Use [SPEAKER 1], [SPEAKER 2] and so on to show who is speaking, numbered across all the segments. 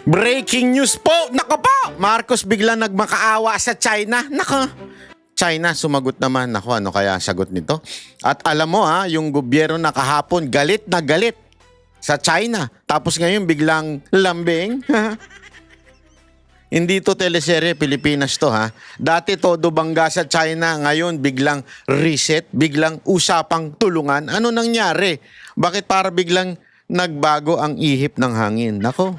[SPEAKER 1] Breaking news po! Nako po! Marcos biglang nagmakaawa sa China. Nako! China, sumagot naman. Nako, ano kaya sagot nito? At alam mo ha, yung gobyerno na kahapon, galit na galit sa China. Tapos ngayon biglang lambing. Hindi to teleserye, Pilipinas to ha. Dati todo bangga sa China, ngayon biglang reset, biglang usapang tulungan. Ano nangyari? Bakit para biglang nagbago ang ihip ng hangin? Nako.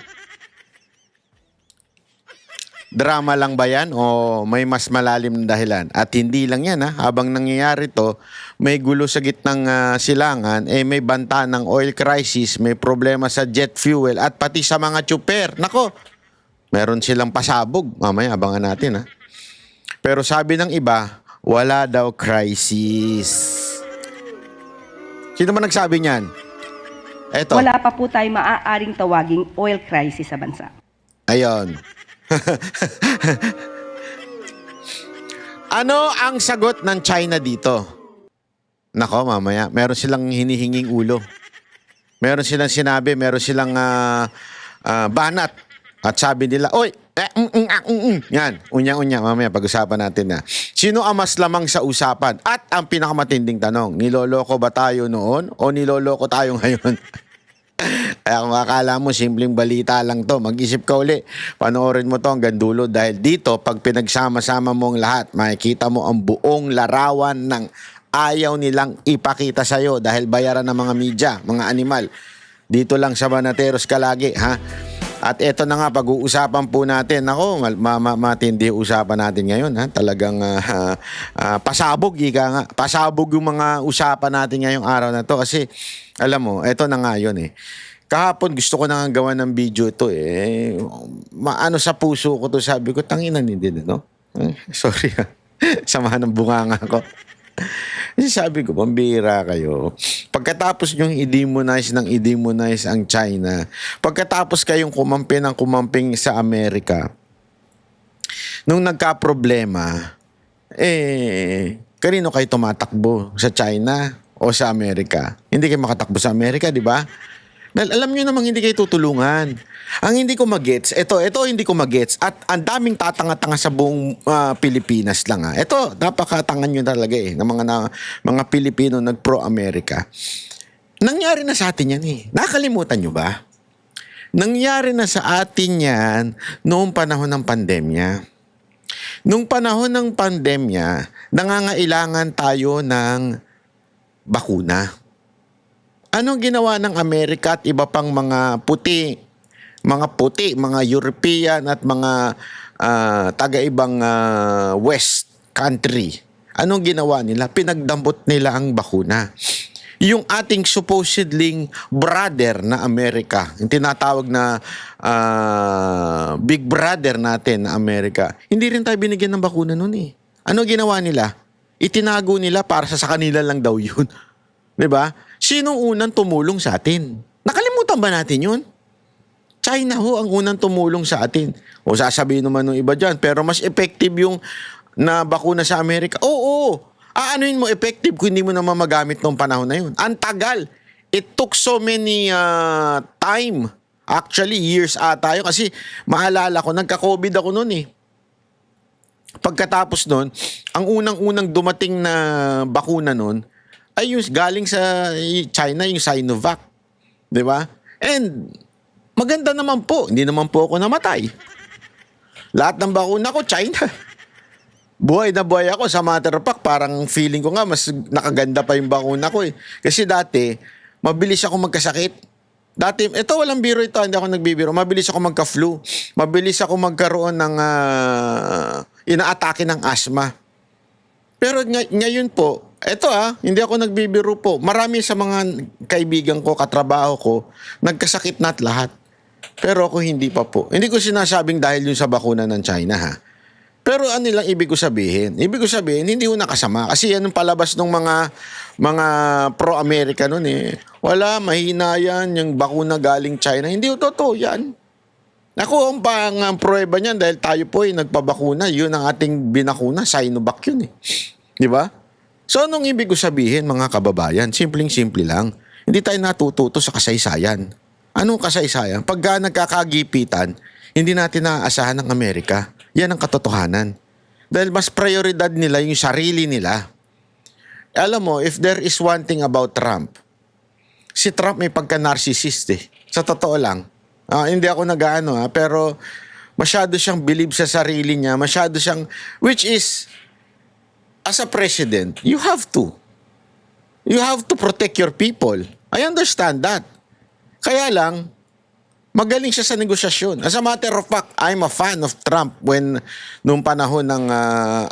[SPEAKER 1] Drama lang ba yan o may mas malalim na dahilan? At hindi lang yan ha, habang nangyayari to, may gulo sa gitnang silangan, may banta ng oil crisis, may problema sa jet fuel at pati sa mga tsuper. Nako, meron silang pasabog. Mamaya abangan natin ha. Pero sabi ng iba, wala daw crisis. Sino man nagsabi niyan? Eto.
[SPEAKER 2] Wala pa po tayo maaaring tawaging oil crisis sa bansa.
[SPEAKER 1] Ayon. Ano ang sagot ng China dito? Nako, mamaya. Meron silang hinihinging ulo. Meron silang sinabi, meron silang banat. At sabi nila, oy, yan, unya-unya. Mamaya, pag-usapan natin na. Sino ang mas lamang sa usapan? At ang pinakamatinding tanong, niloloko ba tayo noon o niloloko tayo ngayon? Kaya kung akala mo, simpleng balita lang to, mag-isip ka uli. Panoorin mo to hanggang dulo dahil dito, pag pinagsama-sama mo ang lahat, makikita mo ang buong larawan ng ayaw nilang ipakita sa'yo dahil bayaran ng mga media, mga animal. Dito lang sa Banateros ka lagi, ha? At eto na nga, pag-uusapan po natin. Ako, matindi usapan natin ngayon. Ha? Talagang pasabog, ika nga. Pasabog yung mga usapan natin ngayong araw na to. Kasi, alam mo, eto na nga yun eh. Kahapon gusto ko na nga gawa ng video ito eh. Maano sa puso ko to, sabi ko, tanginan din, no? Sorry ha. Samahan ng bunganga ko. Kasi sabi ko, pambira kayo. Pagkatapos nyong i-demonize ang China, pagkatapos kayong kumampi ng kumamping sa Amerika, nung nagka-problema, kanino kayo tumatakbo? Sa China o sa Amerika? Hindi kayo makatakbo sa Amerika, di ba? Dahil alam nyo namang hindi kayo tutulungan. Ang hindi ko magets, ito hindi ko magets at ang daming tatanga-tanga sa buong Pilipinas lang ha. Ito, napakatangan nyo talaga ng mga Pilipino nag-pro-America. Nangyari na sa atin yan eh. Nakalimutan nyo ba? Nangyari na sa atin yan noong panahon ng pandemya. Noong panahon ng pandemya, nangangailangan tayo ng bakuna. Anong ginawa ng Amerika at iba pang mga puti, mga European at mga taga-ibang West country? Anong ginawa nila? Pinagdambot nila ang bakuna. Yung ating supposedly brother na Amerika, yung tinatawag na big brother natin na Amerika, hindi rin tayo binigyan ng bakuna noon eh. Ano ginawa nila? Itinago nila para sa kanila lang daw yun. 'Di ba? Sinong unang tumulong sa atin? Nakalimutan ba natin yun? China ho ang unang tumulong sa atin. O sasabihin naman ng iba dyan, pero mas effective yung na bakuna sa Amerika. Oo, aanuin mo effective kung hindi mo naman magamit noong panahon na yun. Ang tagal. It took so many time. Actually, years tayo. Kasi maalala ko, nagka-COVID ako noon eh. Pagkatapos noon, ang unang-unang dumating na bakuna noon, ay yung galing sa China, yung Sinovac. Di ba? And maganda naman po. Hindi naman po ako namatay. Lahat ng bakuna ko, China. Buhay na buhay ako. Sa matter of fact, parang feeling ko nga, mas nakaganda pa yung bakuna ko eh. Kasi dati, mabilis ako magkasakit. Dati, ito walang biro ito, hindi ako nagbibiro. Mabilis ako magka-flu. Mabilis ako magkaroon ng inaatake ng asthma. Pero ngayon po, eto hindi ako nagbibiro po. Marami sa mga kaibigan ko, katrabaho ko, nagkasakit na't lahat. Pero ako hindi pa po. Hindi ko sinasabing dahil yun sa bakuna ng China ha. Pero ano lang ibig ko sabihin? Ibig ko sabihin, hindi ko nakasama. Kasi yan ang palabas ng mga pro-America nun eh. Wala, mahina yan, yung bakuna galing China. Hindi ko totoo yan. Ako, ang pruweba niyan dahil tayo po ay nagpabakuna. Yun ang ating binakuna, Sinovac yun eh. Di ba? So, anong ibig ko sabihin mga kababayan? Simpleng-simple lang. Hindi tayo natututo sa kasaysayan. Anong kasaysayan? Pagka nagkakagipitan, hindi natin naaasahan ng Amerika. Yan ang katotohanan. Dahil mas prioridad nila yung sarili nila. Alam mo, if there is one thing about Trump, si Trump may pagka-narcissist eh. Sa totoo lang. Hindi ako nag-ano pero masyado siyang believe sa sarili niya. Masyado siyang, which is, as a president, you have to. You have to protect your people. I understand that. Kaya lang, magaling siya sa negosasyon. As a matter of fact, I'm a fan of Trump nung panahon ng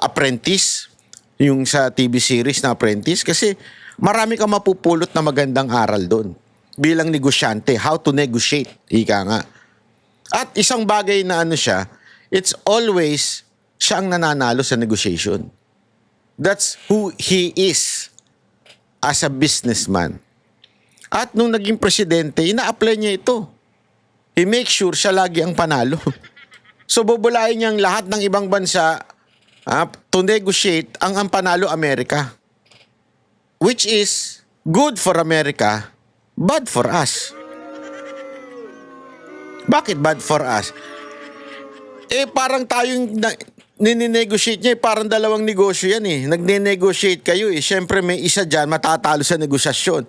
[SPEAKER 1] Apprentice, yung sa TV series na Apprentice, kasi marami kang mapupulot na magandang aral doon. Bilang negosyante, how to negotiate, ika nga. At isang bagay na siya, it's always siya ang nananalo sa negotiation. That's who he is as a businessman. At nung naging presidente, ina-apply niya ito. He makes sure siya lagi ang panalo. So bubulayin niyang lahat ng ibang bansa to negotiate ang panalo Amerika. Which is good for America, bad for us. Bakit bad for us? Parang tayong nini-negotiate niya, parang dalawang negosyo yan eh. Nagne-negotiate kayo eh. Siyempre may isa dyan matatalo sa negosasyon.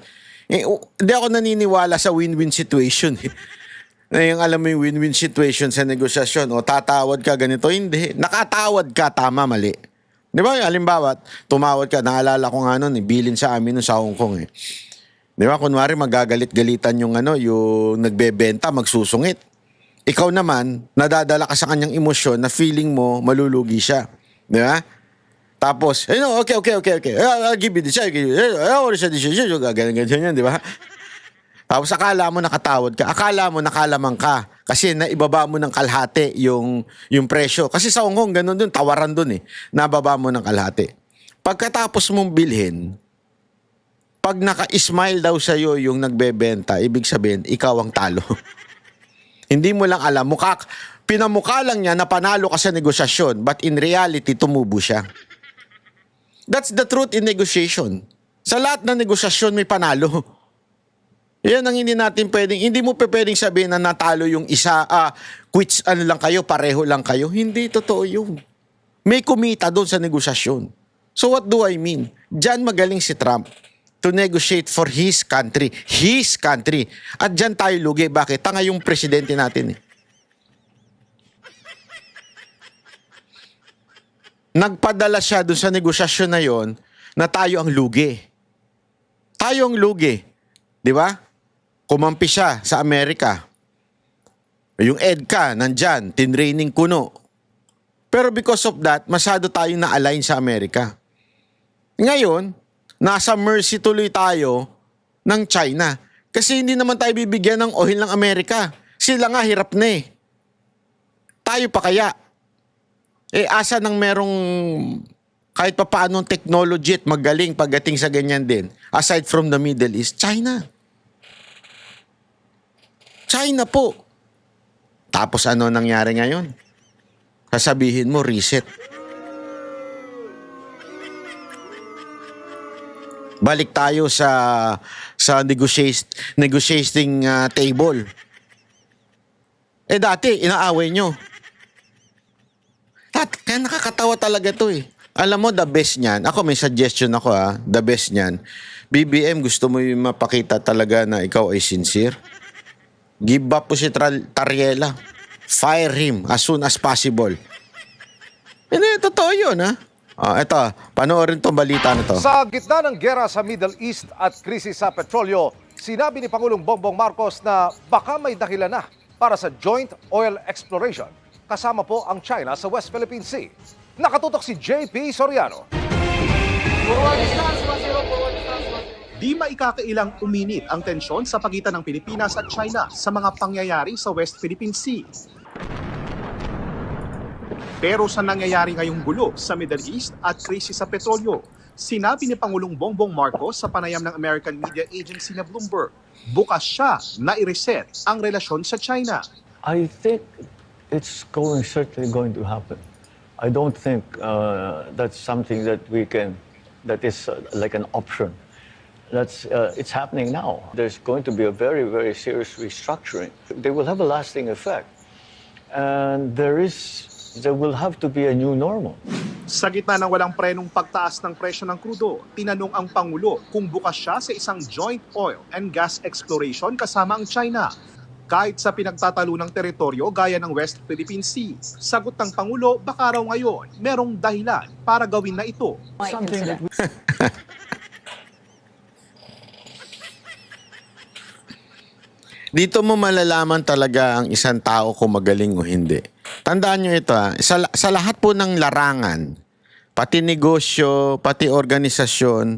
[SPEAKER 1] Hindi ako naniniwala sa win-win situation eh. Yung alam mo yung win-win situation sa negosasyon, tatawad ka ganito, hindi. Nakatawad ka, tama, mali. Di ba? Halimbawa, tumawad ka, naalala ko nga nun, bilin sa amin nun sa Hong Kong eh. Di ba? Kunwari, magagalit-galitan yung yung nagbebenta, magsusungit. Ikaw naman, nadadala ka sa kanyang emosyon na feeling mo malulugi siya. Di ba? Tapos, okay. I'll give you this. I'll give you this. I'll give you this. Ganyan, di ba? Tapos akala mo nakatawad ka, akala mo nakalamang ka kasi naibaba mo ng kalahati yung presyo. Kasi sa Hong Kong, ganun dun, tawaran dun eh. Nababa mo ng kalahati. Pagkatapos mong bilhin, pag naka-smile daw sa'yo yung nagbebenta, ibig sabihin, ikaw ang talo. Hindi mo lang alam, pinamukha lang niya na panalo ka sa negosasyon, but in reality, tumubo siya. That's the truth in negotiation. Sa lahat ng negosasyon, may panalo. Yan ang hindi natin pwedeng, hindi mo pwedeng sabihin na natalo yung isa, quits lang kayo, pareho lang kayo. Hindi totoo yun. May kumita doon sa negosasyon. So what do I mean? Diyan magaling si Trump to negotiate for his country. His country. At diyan tayo lugi. Bakit? Tanga yung presidente natin eh. Nagpadala siya doon sa negosasyon na yon na tayo ang lugi. Tayo ang lugi. Di ba? Kumampi siya sa Amerika. Yung EDCA, nandyan, tinraining kuno. Pero because of that, masyado tayong na-align sa Amerika. Ngayon, nasa mercy tuloy tayo ng China. Kasi hindi naman tayo bibigyan ng oil ng Amerika. Sila nga hirap na eh. Tayo pa kaya? Asa nang merong kahit pa paanong technology at magaling pagdating sa ganyan din, aside from the Middle East, China. China po. Tapos ano nangyari ngayon? Sasabihin mo, reset. Balik tayo sa negotiating table. Dati, inaaway nyo. Kaya nakakatawa talaga to eh. Alam mo, the best niyan, ako may suggestion ako the best niyan, BBM, gusto mo yung mapakita talaga na ikaw ay sincere? Give up po si Tariela. Fire him as soon as possible. Hindi, totoo yun eto, panoorin tong balita na to.
[SPEAKER 3] Sa gitna ng gera sa Middle East at krisis sa petrolyo, sinabi ni Pangulong Bongbong Marcos na baka may dahilan na para sa joint oil exploration. Kasama po ang China sa West Philippine Sea. Nakatutok si JP Soriano.
[SPEAKER 4] Di maikakailang uminit ang tensyon sa pagitan ng Pilipinas at China sa mga pangyayari sa West Philippine Sea. Pero sa nangyayari ngayong gulo sa Middle East at krisis sa petrolyo, sinabi ni Pangulong Bongbong Marcos sa panayam ng American media agency na Bloomberg, bukas siya na i-reset ang relasyon sa China.
[SPEAKER 5] I think it's certainly going to happen. I don't think that's something that that is like an option. It's happening now. There's going to be a very, very serious restructuring. They will have a lasting effect. And there will have to be a new normal.
[SPEAKER 4] Sa gitna ng walang prenong pagtaas ng presyo ng krudo, tinanong ang Pangulo kung bukas siya sa isang joint oil and gas exploration kasama ang China. Kahit sa pinagtatalo ng teritoryo gaya ng West Philippine Sea, sagot ng Pangulo baka raw ngayon merong dahilan para gawin na ito.
[SPEAKER 5] Something that we
[SPEAKER 1] Dito mo malalaman talaga ang isang tao kung magaling o hindi. Tandaan nyo ito sa lahat po ng larangan, pati negosyo, pati organisasyon,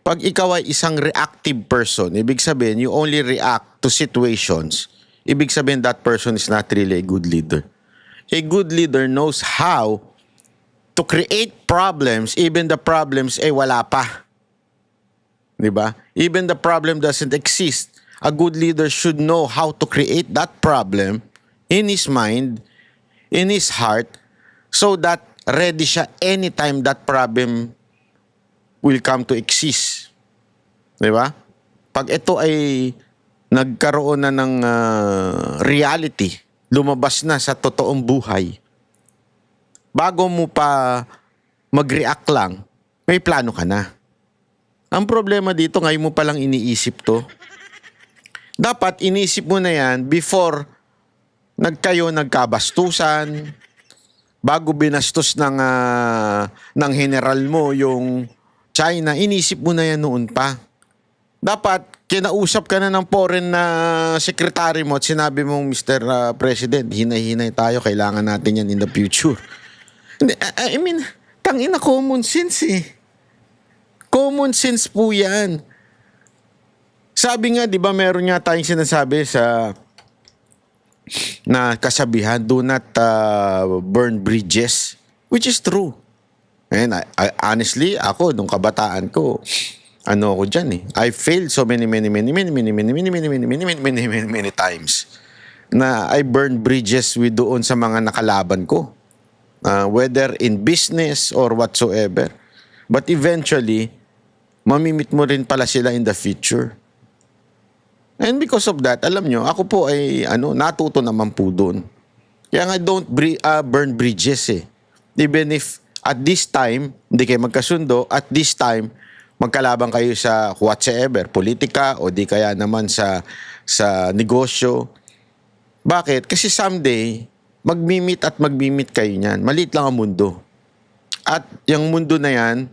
[SPEAKER 1] pag ikaw ay isang reactive person, ibig sabihin you only react to situations, ibig sabihin that person is not really a good leader. A good leader knows how to create problems, even the problems wala pa. Diba? Even the problem doesn't exist. A good leader should know how to create that problem in his mind, in his heart, so that ready siya anytime that problem will come to exist. Diba? Pag ito ay nagkaroon na ng reality, lumabas na sa totoong buhay, bago mo pa mag-react lang, may plano ka na. Ang problema dito, ngayon mo palang iniisip to. Dapat inisip mo na yan before nagkabastusan, bago binastos ng general mo yung China, inisip mo na yan noon pa. Dapat kinausap ka na ng foreign na secretary mo at sinabi mong, Mr. President, hinay-hinay tayo, kailangan natin yan in the future. I mean, tangina common sense eh. Common sense po yan. Sabi nga, di ba, meron nga tayong sinasabi na kasabihan, do not burn bridges, which is true. And honestly, ako, nung kabataan ko, ako dyan eh. I failed so many times na I burned bridges with doon sa mga nakalaban ko. Whether in business or whatsoever. But eventually, mamimit mo rin pala sila in the future. And because of that, alam nyo, ako po ay natuto naman po doon. Kaya nga don't burn bridges eh. Even if at this time, hindi kayo magkasundo, at this time, magkalaban kayo sa whatsoever, politika o di kaya naman sa negosyo. Bakit? Kasi someday, magmimit kayo niyan. Maliit lang ang mundo. At yung mundo na yan,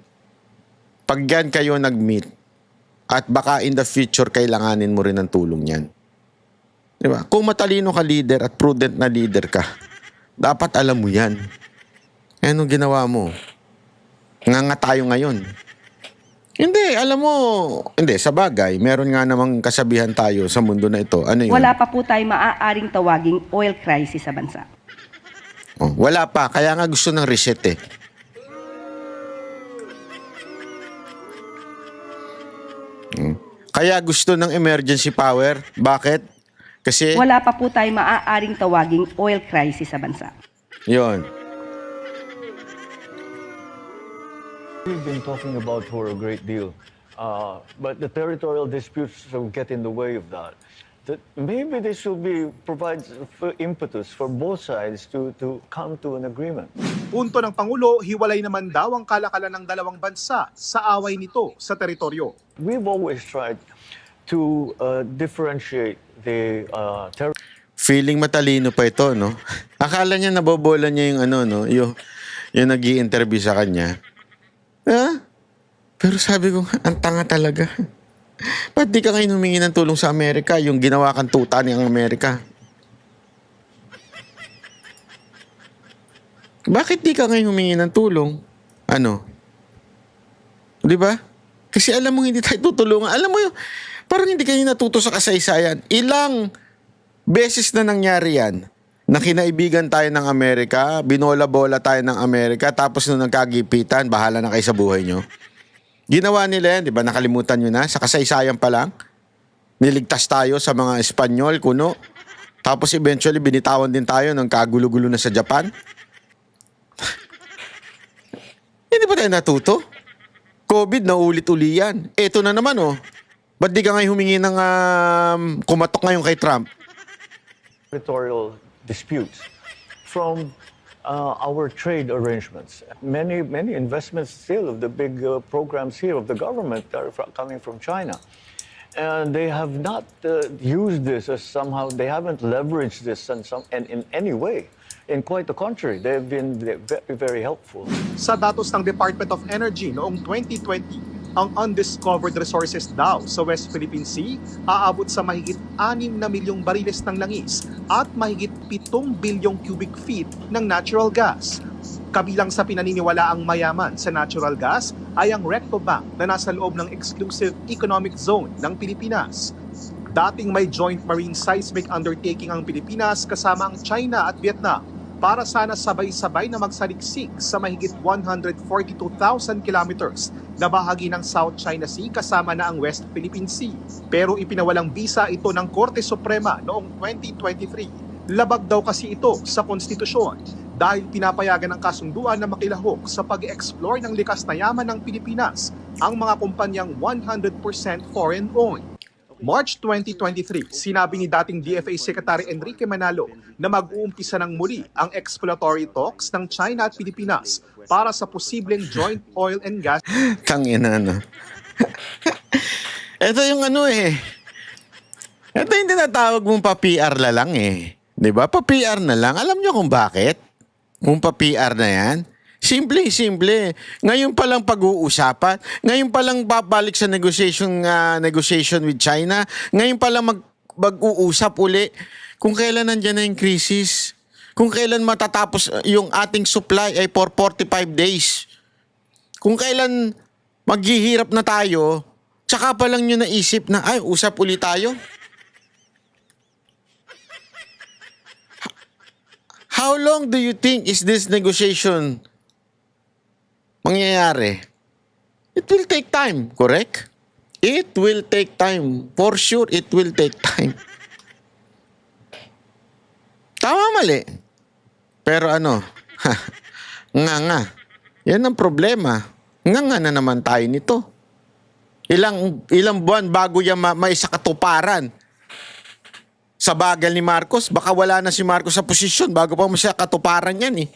[SPEAKER 1] pag yan kayo nag-meet, at baka in the future, kailanganin mo rin ng tulong yan. Diba? Kung matalino ka leader at prudent na leader ka, dapat alam mo yan. Anong ginawa mo? Nga tayo ngayon. Hindi, alam mo, hindi, sa bagay, meron nga namang kasabihan tayo sa mundo na ito. Ano yun?
[SPEAKER 2] Wala pa po tayong maaaring tawaging oil crisis sa bansa.
[SPEAKER 1] Oh, wala pa, kaya nga gusto ng reset eh. Kaya gusto ng emergency power. Bakit? Kasi
[SPEAKER 2] Wala pa po tayong maaaring tawaging oil crisis sa bansa.
[SPEAKER 1] yun.
[SPEAKER 5] We've been talking about for a great deal, but the territorial disputes will get in the way of that. That maybe this will provide impetus for both sides to come to an agreement.
[SPEAKER 4] Punto ng Pangulo, hiwalay naman daw ang kalakalan ng dalawang bansa sa away nito sa teritoryo.
[SPEAKER 5] We've always tried to differentiate the
[SPEAKER 1] Feeling matalino pa ito, no? Akala niya nabobola niya yung yung nag-i-interview sa kanya. Pero sabi ko, ang tanga talaga. Ba't di ka ngayon humingi ng tulong sa Amerika, yung ginawa kang tuta ng Amerika? Bakit di ka ngayon humingi ng tulong? Di ba? Kasi alam mo hindi tayo tutulungan. Alam mo parang hindi kayo natuto sa kasaysayan. Ilang beses na nangyari yan na kinaibigan tayo ng Amerika, binola-bola tayo ng Amerika, tapos nung nagkagipitan, bahala na kayo sa buhay nyo. Ginawa nila yan, di ba? Nakalimutan nyo na. Sa kasaysayan pa lang, niligtas tayo sa mga Espanyol, kuno. Tapos eventually, binitawan din tayo ng kagulo-gulo na sa Japan. Hindi ba tayo natuto? COVID na ulit-uli yan. Eto na naman, oh. Ba't di ka ngayon humingi ng kumatok ngayon kay Trump?
[SPEAKER 5] territorial disputes. from our trade arrangements. Many investments still of the big programs here of the government are coming from China. And they have not used this as somehow, they haven't leveraged this and in any way. In quite the contrary, they've been very, very helpful.
[SPEAKER 4] Sa datos ng Department of Energy noong 2020, ang undiscovered resources daw sa West Philippine Sea aabot sa mahigit 6 na milyong bariles ng langis at mahigit 7 bilyong cubic feet ng natural gas. Kabilang sa pinaniniwalaang mayaman sa natural gas ay ang Recto Bank na nasa loob ng exclusive economic zone ng Pilipinas. Dating may joint marine seismic undertaking ang Pilipinas kasama ang China at Vietnam para sana sabay-sabay na magsaliksik sa mahigit 142,000 kilometers na bahagi ng South China Sea kasama na ang West Philippine Sea. Pero ipinawalang bisa ito ng Korte Suprema noong 2023. Labag daw kasi ito sa konstitusyon dahil pinapayagan ng kasunduan na makilahok sa pag-explore ng likas na yaman ng Pilipinas ang mga kumpanyang 100% foreign-owned. March 2023, sinabi ni dating DFA Secretary Enrique Manalo na mag-uumpisa ng muli ang exploratory talks ng China at Pilipinas para sa posibleng joint oil and gas.
[SPEAKER 1] Tangina na. Ito yung ano eh. Ito yung tinatawag mong pa-PR na lang eh. 'Di ba? Pa-PR na lang. Alam nyo kung bakit? Kung pa-PR na yan? Simple. Ngayon pa lang pag-uusapan. Ngayon pa lang babalik sa negotiation with China. Ngayon pa lang mag-uusap uli kung kailan nandiyan na yung crisis. Kung kailan matatapos yung ating supply ay for 45 days. Kung kailan maghihirap na tayo, tsaka pa lang nyo naisip na, ay, usap uli tayo. How long do you think is this negotiation mangyayari? It will take time, correct? It will take time. For sure, it will take time. Tama, mali. Pero ano, nga. Yan ang problema. Nga na naman tayo nito. Ilang buwan bago yan maisakatuparan. Sa bagal ni Marcos, baka wala na si Marcos sa posisyon bago pa siya katuparan yan eh.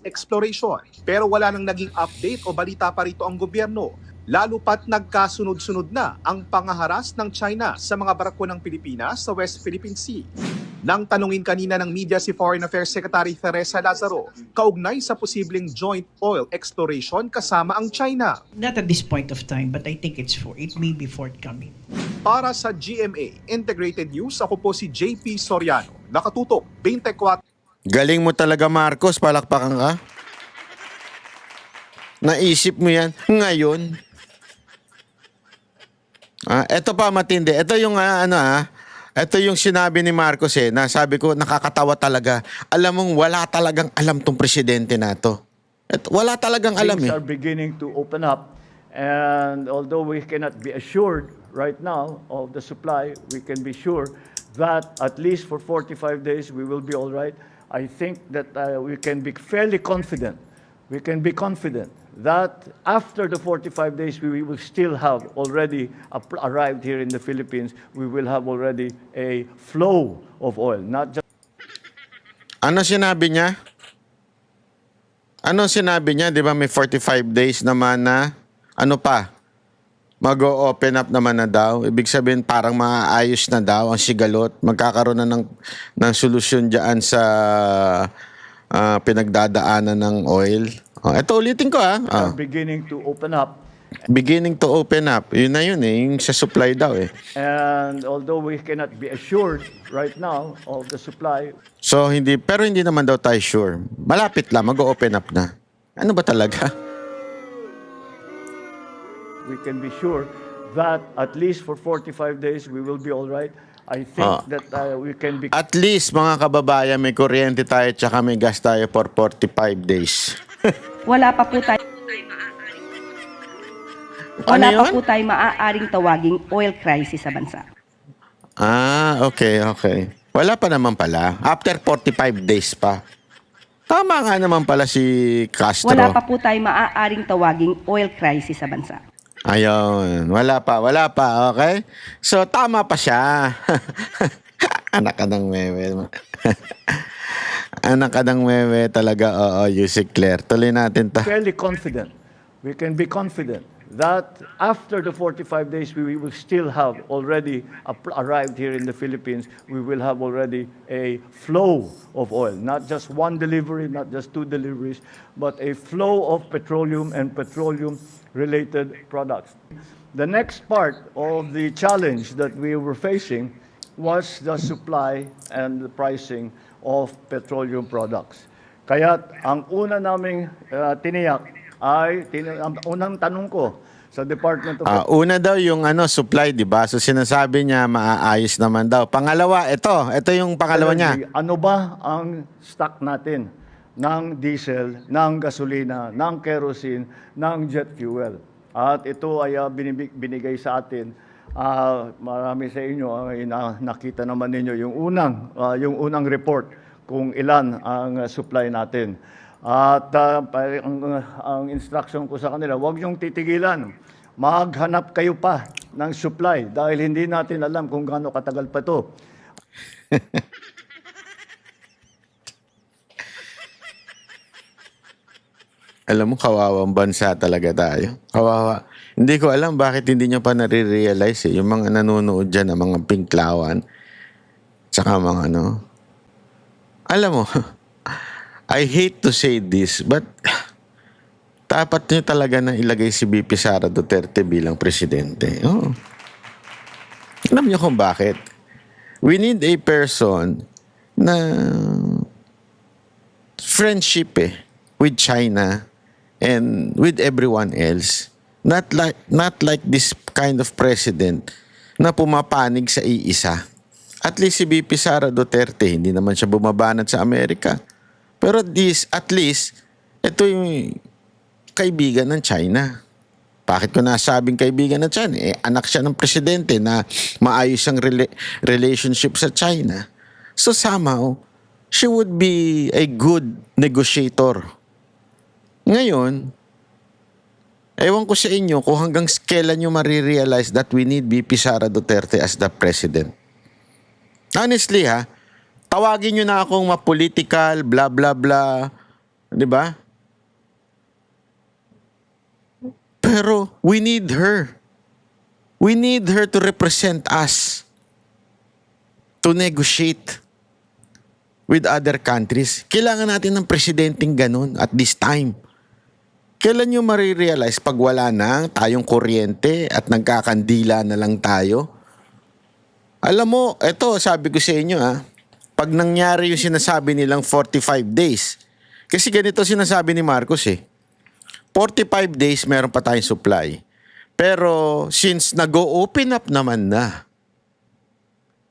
[SPEAKER 4] Exploration. Pero wala nang naging update o balita pa rito ang gobyerno. Lalo pat nagkasunod-sunod na ang pangaharas ng China sa mga barko ng Pilipinas sa West Philippine Sea. Nang tanungin kanina ng media si Foreign Affairs Secretary Teresa Lazaro, kaugnay sa posibleng joint oil exploration kasama ang China.
[SPEAKER 6] Not at this point of time, but I think it may be forthcoming.
[SPEAKER 4] Para sa GMA Integrated News, ako po si JP Soriano. Nakatutok 24.
[SPEAKER 1] Galing mo talaga, Marcos. Palakpakan ka. Naisip mo yan ngayon. Ito pa matindi. Ito yung ito yung sinabi ni Marcos eh, na sabi ko nakakatawa talaga. Alam mong wala talagang alam tong presidente na to. Wala talagang alam
[SPEAKER 5] Things
[SPEAKER 1] eh.
[SPEAKER 5] are beginning to open up, and although we cannot be assured right now of the supply, we can be sure that at least for 45 days we will be all right. I think that we can be fairly confident. We can be confident that after the 45 days, we will still have already arrived here in the Philippines. We will have already a flow of oil, not just.
[SPEAKER 1] Ano sinabi niya? Ano sinabi niya? Di ba may 45 days naman na ano pa? Mag-o-open up naman na daw. Ibig sabihin parang maayos na daw ang sigalot. Magkakaroon na ng solusyon dyan sa pinagdadaanan ng oil. Ito ulitin ko
[SPEAKER 5] Beginning to open up.
[SPEAKER 1] Beginning to open up. Yun na yun eh. Yung sa supply daw eh.
[SPEAKER 5] And although we cannot be assured right now of the supply.
[SPEAKER 1] So pero hindi naman daw tayo sure. Malapit lang. Mag-o-open up na. Ano ba talaga?
[SPEAKER 5] We can be sure that at least for 45 days we will be all right. I think that we can be.
[SPEAKER 1] At least mga kababayan, may kuryente tayo tsaka may gas tayo for 45 days.
[SPEAKER 2] Wala pa po tayo maaaring tawaging oil crisis sa bansa.
[SPEAKER 1] Okay. Wala pa naman pala. After 45 days pa. Tama nga naman pala si Castro.
[SPEAKER 2] Wala pa po tayo maaaring tawaging oil crisis sa bansa.
[SPEAKER 1] Ayun. Wala pa. Okay? So, tama pa siya. Anak ka ng meme. Anak ka ng meme talaga. Oo, Yusik Claire. Tuloy natin to.
[SPEAKER 5] Fairly confident. We can be confident that after the 45 days, we will still have already arrived here in the Philippines. We will have already a flow of oil, not just one delivery, not just two deliveries, but a flow of petroleum and petroleum-related products. The next part of the challenge that we were facing was the supply and the pricing of petroleum products. Kaya't ang una naming tiniyak ay ang unang tanong ko sa Department of
[SPEAKER 1] Una daw yung supply, di ba? So sinasabi niya maaayos naman daw. Pangalawa, ito yung pangalawa niya.
[SPEAKER 5] Energy. Ano ba ang stock natin ng diesel, ng gasolina, ng kerosene, ng jet fuel? At ito ay binigay sa atin. Marami sa inyo ay nakita naman ninyo yung unang report kung ilan ang supply natin. At ang instruction ko sa kanila, huwag niyong titigilan. Maghanap kayo pa ng supply dahil hindi natin alam kung gaano katagal pa ito.
[SPEAKER 1] Alam mo, kawawang bansa talaga tayo. Kawawa. Hindi ko alam bakit hindi niya pa nare-realize yung mga nanonood dyan, ang mga pinklawan. Tsaka mga Alam mo, I hate to say this, but dapat niyo talaga na ilagay si BP Sara Duterte bilang presidente. Oh. Alam niyo kung bakit? We need a person na friendship with China and with everyone else. Not like this kind of president na pumapanig sa iisa. At least si BP Sara Duterte, hindi naman siya bumabanat sa Amerika. Pero at least, ito yung kaibigan ng China. Bakit ko nasabing kaibigan ng China? Anak siya ng presidente na maayos ang relationship sa China. So somehow, she would be a good negotiator. Ngayon, ewan ko sa inyo kung hanggang kailan nyo marirealize that we need BP Sara Duterte as the president. Honestly tawagin nyo na akong ma-political, blah, blah, blah. Di ba? Pero we need her. We need her to represent us. To negotiate with other countries. Kailangan natin ng presidenteng ganun at this time. Kailan nyo marirealize pag wala na tayong kuryente at nagkakandila na lang tayo? Alam mo, eto sabi ko sa inyo pag nangyari yung sinasabi nilang 45 days, kasi ganito sinasabi ni Marcos 45 days meron pa tayong supply. Pero since nag-o-open up naman na,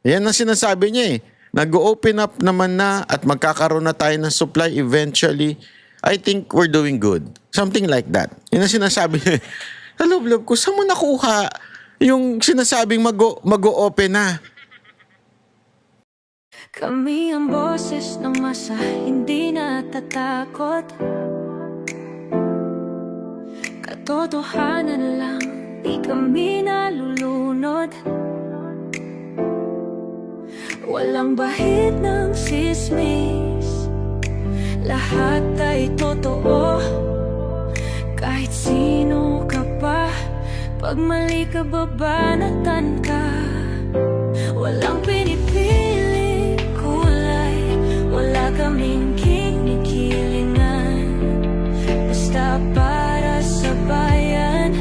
[SPEAKER 1] yan ang sinasabi niya nag-o-open up naman na at magkakaroon na tayo ng supply eventually, I think we're doing good. Something like that. Yan ang sinasabi niya. Love ko, saan mo nakuha yung sinasabing mag-o-open na?
[SPEAKER 7] Kami ang boses ng masa, hindi natatakot. Katotohanan lang, di kami nalulunod. Walang bahid ng sismis, lahat ay totoo. Kahit sino ka pa, pag mali ka babanatan ka. Walang pinipili kulay, wala kaming kinikilingan. Basta para sa bayan,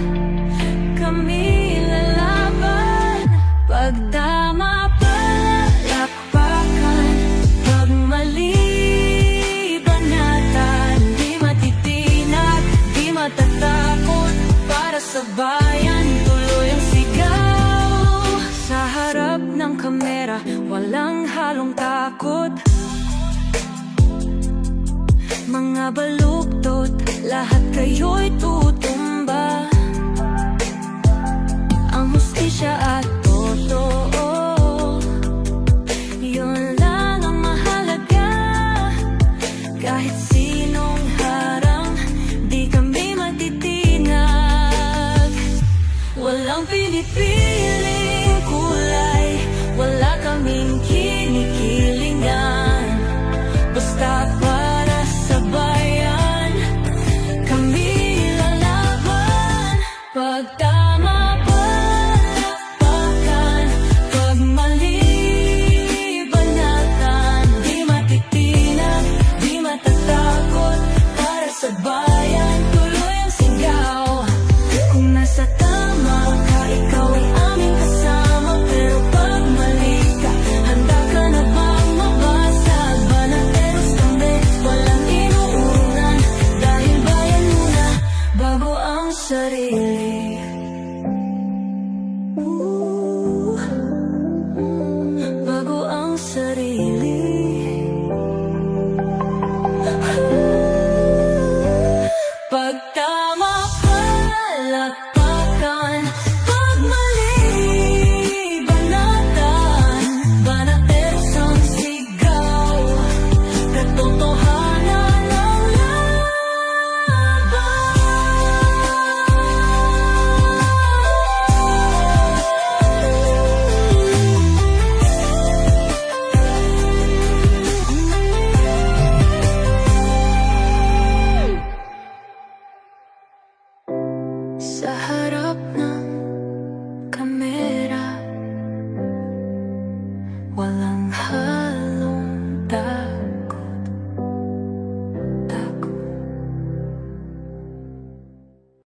[SPEAKER 7] kami lalaban. Pag tama palakpakan, pag mali banatan. Di matitinag, di matatakot, para sa bayan tuloy ang sigaw. Sa harap ng kamera, walang halong takot. Mga baluktot, lahat kayo'y tutumba. Ang hustisya at totoo, yun lang ang mahalaga. Kahit sinong harang, di kami matitinag. Walang pinipiling kulay, wala kaming kinikilingan. Basta basta para sa bayan. Kami lalaban. Pag tama palakpakan, pag mali banatan. Di matitinag, di matatakot, para sa bayan tuloy ang sigaw. Kung nasa tama ka, ikaw ay aming kasama. Pero pag mali ka, handa ka na bang mabasag? Banateros kami, walang inuunan. Dahil bayan muna, bago ang sarili. Bago ang sarili. Pag tama palakpakan, pag mali banatan. Banateros ang sigaw, katotohanan ang sa harap ng kamera, walang